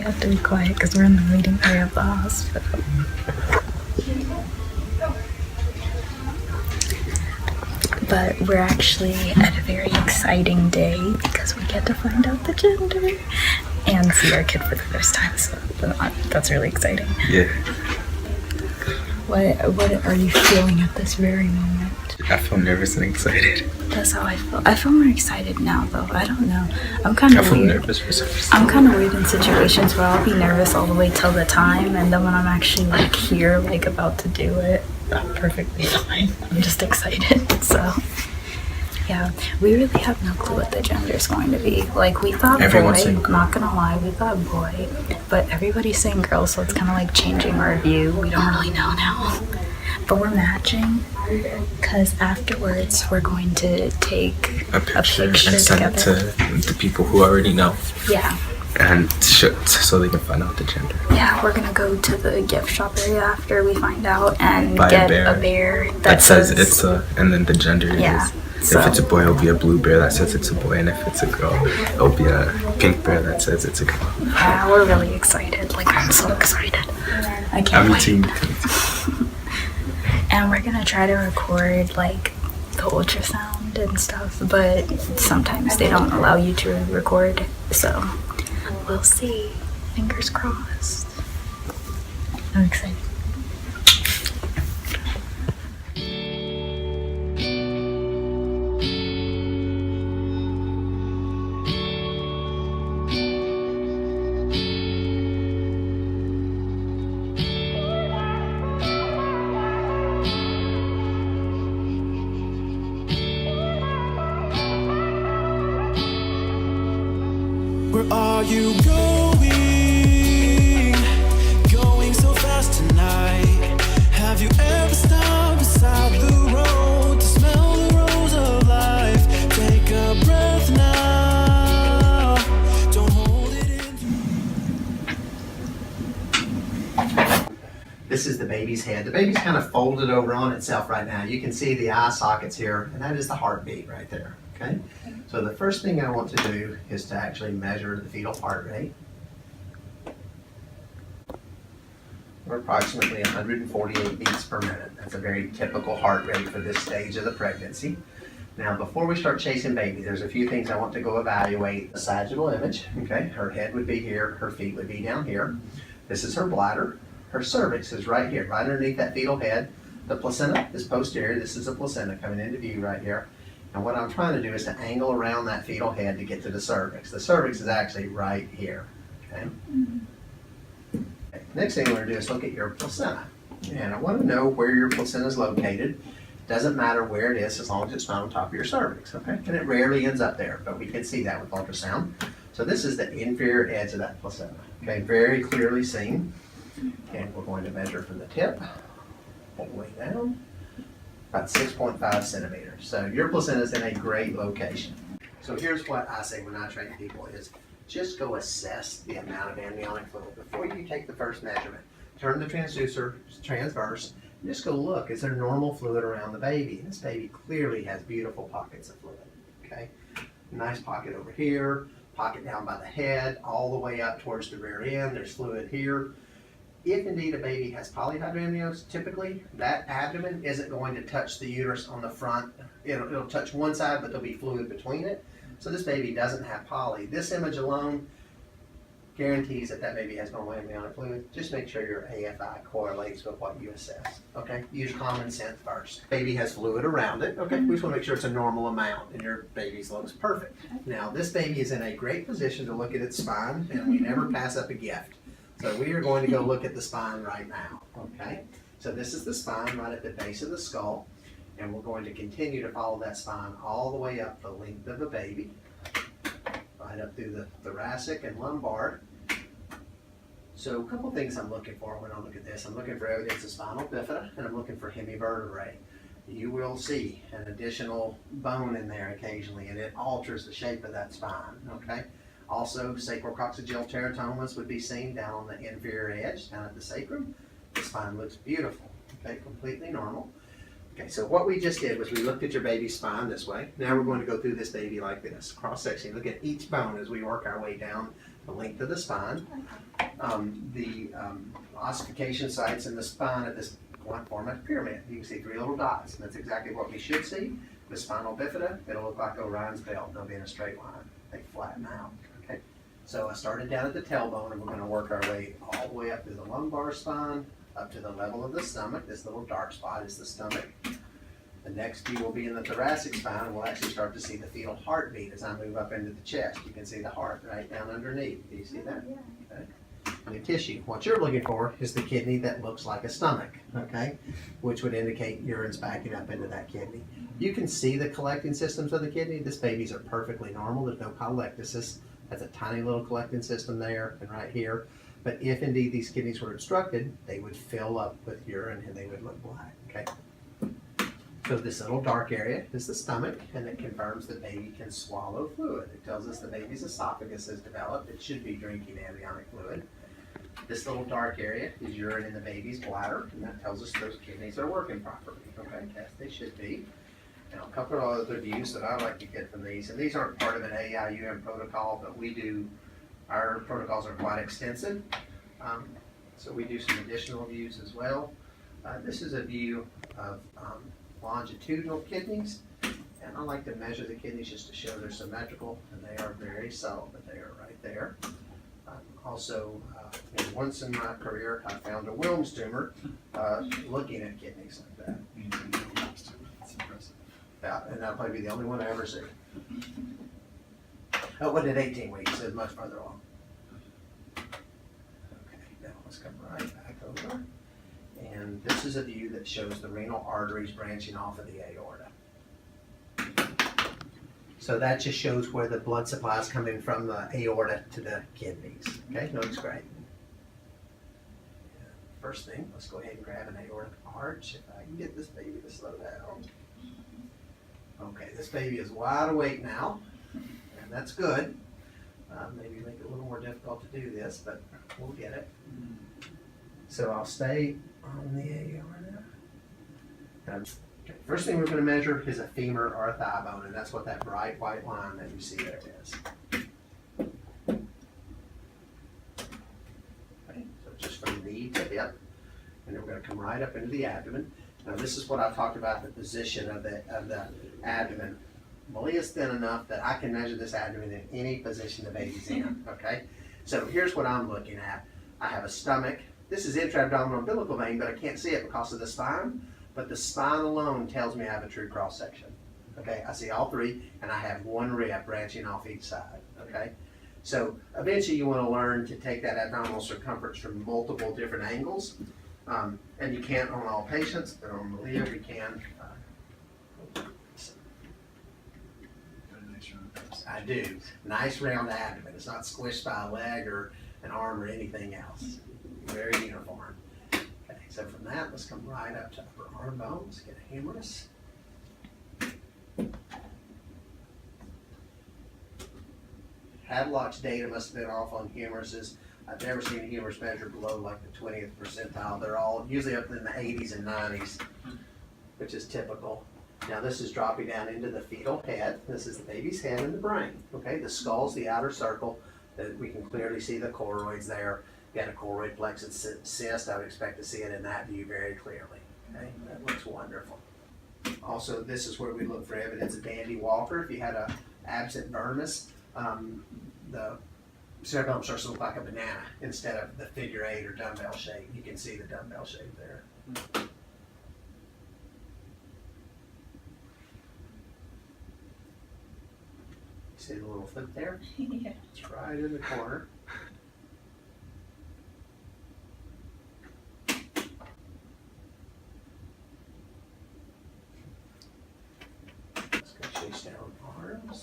have to be quiet because we're in the waiting area of the hospital. But we're actually at a very exciting day because we get to find out the gender and see our kid for the first time. So that's really exciting. Yeah. What are you feeling at this very moment? I feel nervous and excited. That's how I feel. I feel more excited now, though. I don't know. I'm kind of I feel weird. nervous for some reason. I'm kind of weird in situations where I'll be nervous all the way till the time, and then when I'm actually like here, like about to do it, I'm perfectly fine. I'm just excited. So, yeah, we really have no clue what the gender is going to be. Like we thought Everyone's boy. saying girl. Not gonna lie, we thought boy, but everybody's saying girl, so it's kind of like changing our view. We don't really know now. But we're matching because afterwards we're going to take A picture and send together. it to the people who already know. Yeah. And so they can find out the gender. Yeah, we're gonna go to the gift shop area after we find out and Buy get a bear that says it's a, and then the gender Yeah, is. so- If it's a boy, it'll be a blue bear that says it's a boy, and if it's a girl, it'll be a pink bear that says it's a girl. Yeah, we're really excited. Like I'm so excited. I can't Me wait. too. And we're gonna try to record like the ultrasound and stuff, but sometimes they don't allow you to record, so we'll see. Fingers crossed. I'm excited. Where are you going? Going so fast tonight. Have you ever stopped beside the road to smell the rose of life? Take a breath now. Don't hold it in. This is the baby's head. The baby's kind of folded over on itself right now. You can see the eye sockets here, and that is the heartbeat right there, okay? So the first thing I want to do is to actually measure the fetal heart rate. We're approximately 148 beats per minute. That's a very typical heart rate for this stage of the pregnancy. Now, before we start chasing baby, there's a few things I want to go evaluate. The sagittal image, okay? Her head would be here, her feet would be down here. This is her bladder. Her cervix is right here, right underneath that fetal head. The placenta is posterior. This is the placenta coming into view right here. And what I'm trying to do is to angle around that fetal head to get to the cervix. The cervix is actually right here, okay? Okay, next thing we're going to do is look at your placenta. And I want to know where your placenta is located. Doesn't matter where it is as long as it's found on top of your cervix, okay? And it rarely ends up there, but we can see that with ultrasound. So this is the inferior edge of that placenta, okay? Very clearly seen. And we're going to measure from the tip all the way down, about 6.5 centimeters. So your placenta is in a great location. So here's what I say when I train people is just go assess the amount of amniotic fluid. Before you take the first measurement, turn the transducer transverse, and just go look, is there normal fluid around the baby? And this baby clearly has beautiful pockets of fluid, okay? Nice pocket over here, pocket down by the head, all the way up towards the rear end. There's fluid here. If indeed a baby has polyhydramnios, typically that abdomen isn't going to touch the uterus on the front. It'll touch one side, but there'll be fluid between it. So this baby doesn't have poly. This image alone guarantees that that baby has normal amniotic fluid. Just make sure your AFI correlates with what you assess, okay? Use common sense first. Baby has fluid around it, okay? We just want to make sure it's a normal amount and your baby's looks perfect. Now this baby is in a great position to look at its spine, and we never pass up a gift. So we are going to go look at the spine right now, okay? So this is the spine right at the base of the skull, and we're going to continue to follow that spine all the way up the length of the baby, right up through the thoracic and lumbar. So a couple things I'm looking for when I look at this. I'm looking for evidence of spinal bifida, and I'm looking for hemivertebrae. You will see an additional bone in there occasionally, and it alters the shape of that spine, okay? Also, sacrococcygeal teratomas would be seen down on the inferior edge, down at the sacrum. The spine looks beautiful, okay, completely normal. Okay, so what we just did was we looked at your baby's spine this way. Now we're going to go through this baby like this, cross section. Look at each bone as we work our way down the length of the spine. The ossification sites in the spine of this one form a pyramid. You can see 3 little dots, and that's exactly what we should see. With spinal bifida, it'll look like Orion's belt. They'll be in a straight line. They flatten out. Okay. So I started down at the tailbone, and we're going to work our way all the way up to the lumbar spine, up to the level of the stomach. This little dark spot is the stomach. The next view will be in the thoracic spine, and we'll actually start to see the fetal heartbeat as I move up into the chest. You can see the heart right down underneath. Do you see that? Yeah. Okay. The tissue. What you're looking for is the kidney that looks like a stomach, okay? Which would indicate urine's backing up into that kidney. You can see the collecting systems of the kidney. This babies are perfectly normal. There's no pylectasis. That's a tiny little collecting system there and right here. But if indeed these kidneys were obstructed, they would fill up with urine and they would look black, okay? So this little dark area is the stomach, and it confirms that baby can swallow fluid. It tells us the baby's esophagus has developed. It should be drinking amniotic fluid. This little dark area is urine in the baby's bladder, and that tells us those kidneys are working properly, okay, as they should be. Now, a couple of other views that I like to get from these, and these aren't part of an AIUM protocol, but our protocols are quite extensive. So we do some additional views as well. This is a view of longitudinal kidneys, and I like to measure the kidneys just to show they're symmetrical, and they are very subtle, but they are right there. Also, once in my career, I found a Wilms tumor looking at kidneys like that. That's impressive. Yeah, and that'll probably be the only one I ever see. Oh, what at 18 weeks? It's much further along. Okay, now let's come right back over. And this is a view that shows the renal arteries branching off of the aorta. So that just shows where the blood supply is coming from the aorta to the kidneys. Okay, looks great. First thing, let's go ahead and grab an aortic arch if I can get this baby to slow down. Okay, this baby is wide awake now, and that's good. Maybe make it a little more difficult to do this, but we'll get it. So I'll stay on the aorta. Okay, first thing we're going to measure is a femur or a thigh bone, and that's what that bright white line that you see there is. Okay, so just from knee to hip, and then we're going to come right up into the abdomen. Now this is what I talked about, the position of the abdomen. Malia's thin enough that I can measure this abdomen in any position the baby's in, okay? So here's what I'm looking at. I have a stomach. This is intra-abdominal umbilical vein, but I can't see it because of the spine. But the spine alone tells me I have a true cross section. Okay, I see all three, and I have one rib branching off each side. Okay, so eventually you want to learn to take that abdominal circumference from multiple different angles, and you can't on all patients, but on Malia we can. I do. Nice round abdomen. It's not squished by a leg or an arm or anything else. Very uniform. Okay, so from that, let's come right up to upper arm bones, get a humerus. Hadlock's data must have been off on humeruses. I've never seen a humerus measure below like the 20th percentile. They're all usually up in the 80s and 90s, which is typical. Now this is dropping down into the fetal head. This is the baby's head and the brain. Okay, the skull's the outer circle that we can clearly see the choroids there. Got a choroid plexus cyst. I would expect to see it in that view very clearly. Okay, that looks wonderful. Also, this is where we look for evidence of Dandy Walker. If you had a absent vermis, the cerebellum starts to look like a banana instead of the figure 8 or dumbbell shape. You can see the dumbbell shape there. See the little foot there? Yeah. It's right in the corner. Let's go chase down arms.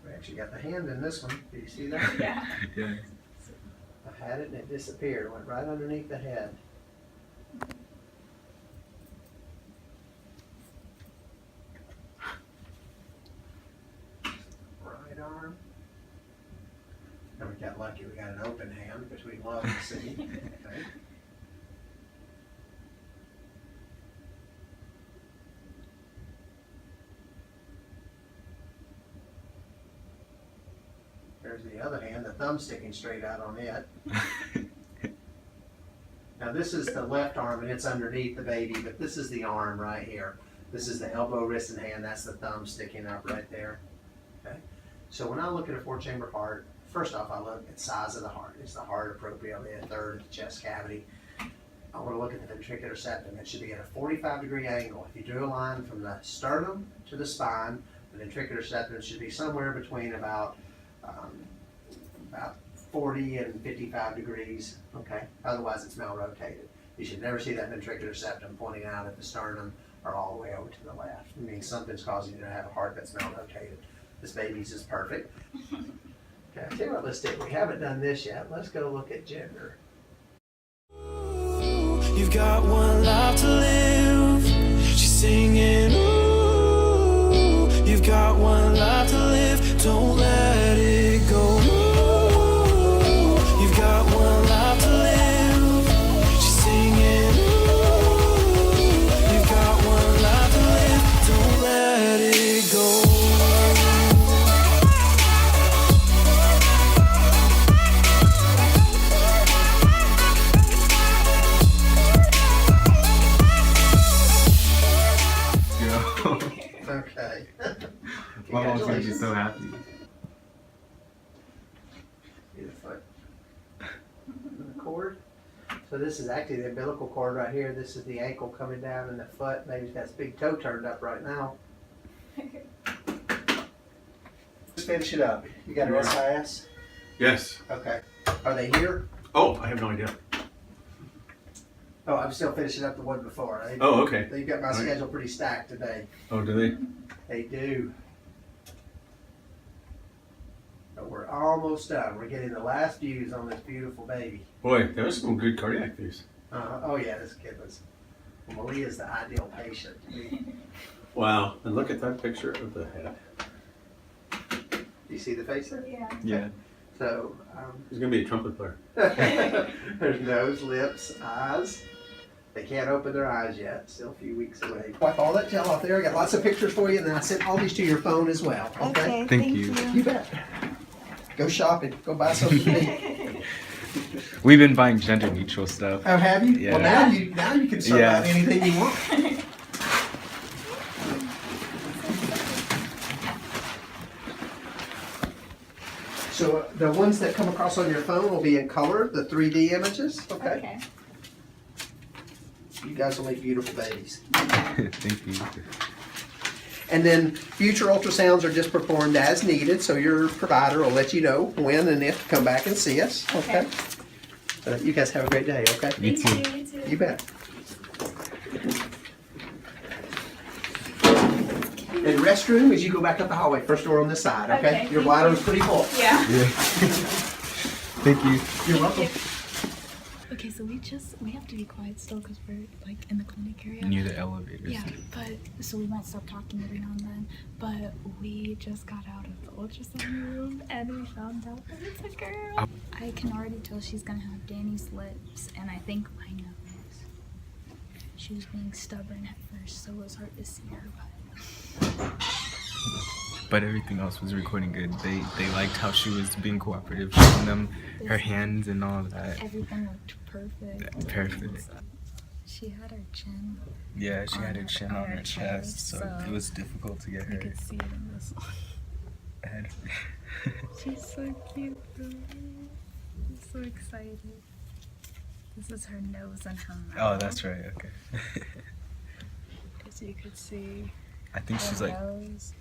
We actually got the hand in this one. Do you see that? Yeah. Yeah. I had it and it disappeared. Went right underneath the head. Right arm. And we got lucky. We got an open hand, which we love to see. Okay. There's the other hand, the thumb sticking straight out on it. Now this is the left arm and it's underneath the baby, but this is the arm right here. This is the elbow, wrist, and hand. That's the thumb sticking up right there. Okay. So when I look at a 4-chamber heart, first off, I look at size of the heart. Is the heart appropriately a third of the chest cavity? I want to look at the ventricular septum. It should be at a 45-degree angle. If you drew a line from the sternum to the spine, the ventricular septum should be somewhere between about 40 and 55 degrees. Okay. Otherwise, it's malrotated. You should never see that ventricular septum pointing out at the sternum or all the way over to the left. It means something's causing you to have a heart that's malrotated. This baby's is perfect. Okay, I'll tell you what, let's do. We haven't done this yet. Let's go look at gender. You've got one life to live. She's singing, ooh. You've got one life to live. Don't let it go. Ooh. You've got one life to live. She's singing, ooh. You've got one life to live. Don't let it go. Okay. My mom's gonna be so happy. See the foot. The cord. So this is actually the umbilical cord right here. This is the ankle coming down in the foot. Baby's got his big toe turned up right now. Just finish it up. You got an SIS? Yes. Okay. Are they here? Oh, I have no idea. Oh, I'm still finishing up the one before. Oh, okay. They've got my All right. schedule pretty stacked today. Oh, do they? They do. But we're almost done. We're getting the last views on this beautiful baby. Boy, that was some good cardiac views. Oh yeah, this kid was. Well, Malia's the ideal patient. Wow. And look at that picture of the head. Do you see the face there? Yeah. Yeah. So He's going to be a trumpet player. there's nose, lips, eyes. They can't open their eyes yet. Still a few weeks away. Wipe all that gel off there. I got lots of pictures for you, and then I sent all these to your phone as well. Okay? Thank you. You bet. Go shopping. Go buy something to eat. We've been buying gender neutral stuff. Oh, have you? Yeah. Well, now you can start Yeah. buying anything you want. So the ones that come across on your phone will be in color, the 3D images. Okay. You guys will make beautiful babies. Thank you. And then future ultrasounds are just performed as needed, so your provider will let you know when and if to come back and see us. Okay. You guys have a great day. Okay. You too. You bet. And restroom is you go back up the hallway, first door on this side. Okay. Okay, Your thank bladder you. is pretty full. Yeah. Yeah. Thank you. You're welcome. Okay, so we have to be quiet still because we're like in the clinic area. Near the elevators. Yeah, but so we might stop talking every now and then. But we just got out of the ultrasound room and we found out that it's a girl. I can already tell she's gonna have Danny's lips and I think my nose. She was being stubborn at first, so it was hard to see her. But everything else was recording good. They liked how she was being cooperative, showing them her hands and all that. Everything looked perfect. Perfect. She had her chin. Yeah, she had her chin on her chest, so so it was difficult to get You her could see it in this one. head. She's so cute though. I'm so excited. This is her nose and her mouth. Oh, that's right. Okay. As you could see. I think she's her like nose.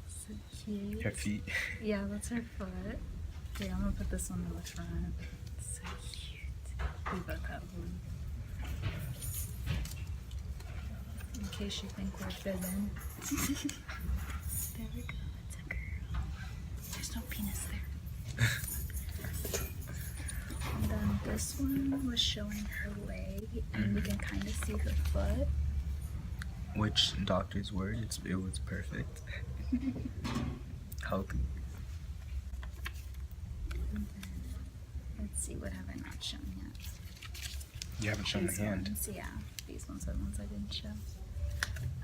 So cute. her feet. Yeah, that's her foot. Here, I'm gonna put this one in the front. So cute. We both have one. In case you think we're fibbing. There we go. It's a girl. There's no penis there. And then this one was showing her leg, and we can kind of see her foot. Which doctor's word? It was perfect. Healthy. And then, let's see, what have I not shown yet? You haven't shown the These hand. ones, yeah. These ones are the ones I didn't show.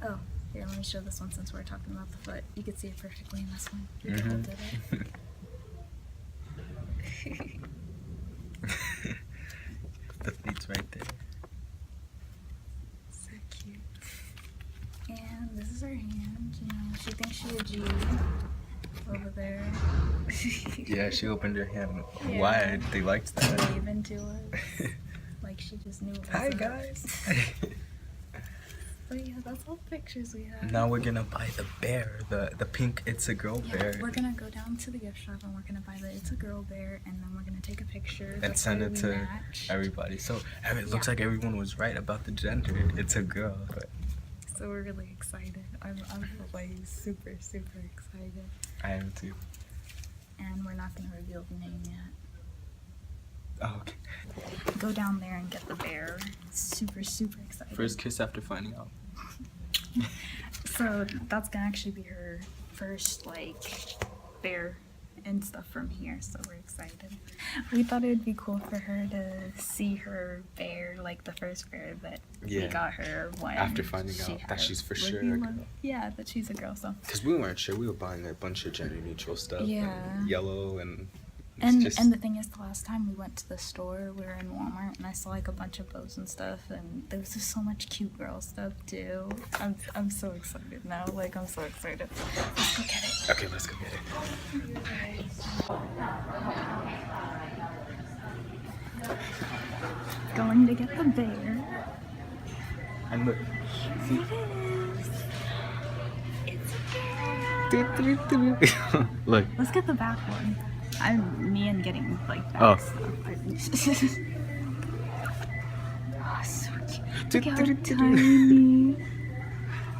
Oh, Here, let me show this one since we're talking about the foot. You can see it perfectly in this one. Nicole did it. The feet's right there. So cute. And this is her hand. You know, she thinks she's a G over there. Yeah, she opened her hand Yeah. wide. They liked that. Waving to us. Like she just knew it was Hi us. guys. But yeah, that's all the pictures we have. Now we're gonna buy the bear, the pink It's a Girl Yeah, bear, we're gonna go down to the gift shop and we're gonna buy the It's a Girl bear, and then we're gonna take a picture. and That's send why it we to matched. everybody. So it looks Yeah. like everyone was right about the gender. It's a girl. But So we're really excited. I'm like super excited. I am too. And we're not gonna reveal the name yet. Oh, okay. Go down there and get the bear. Super excited. First kiss after finding out. So that's gonna actually be her first like bear and stuff from here, so we're excited. We thought it would be cool for her to see her bear, like the first bear that we Yeah. got her when After finding she out that had she's for Lily sure a Love. girl. Yeah, that she's a girl. So Because we weren't sure. We were buying a bunch of gender neutral stuff. Yeah. And yellow and. it's and just, and the thing is, the last time we went to the store, we were in Walmart, and I saw like a bunch of bows and stuff, and there was just so much cute girl stuff too. I'm so excited now. Like I'm so excited. Let's go get it. Okay, let's go get it. Going to get the bear. And look. See? It's a bear. Look. Let's get the back one. I'm me and getting like back Oh. stuff. Oh, so cute. Look how tiny.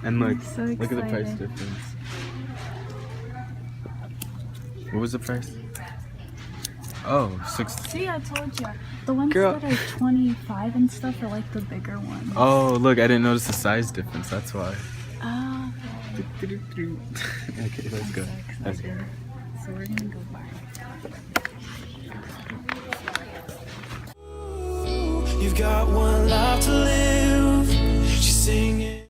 And look. I'm so Look at the price excited. difference. What was the price? Oh, 60. See, I told you. The ones Girl. that are 25 and stuff are like the bigger ones. Oh, look, I didn't notice the size difference. That's why. Oh, Okay, let's go. so Let's go. excited. So we're gonna go buy. You've got one life to live.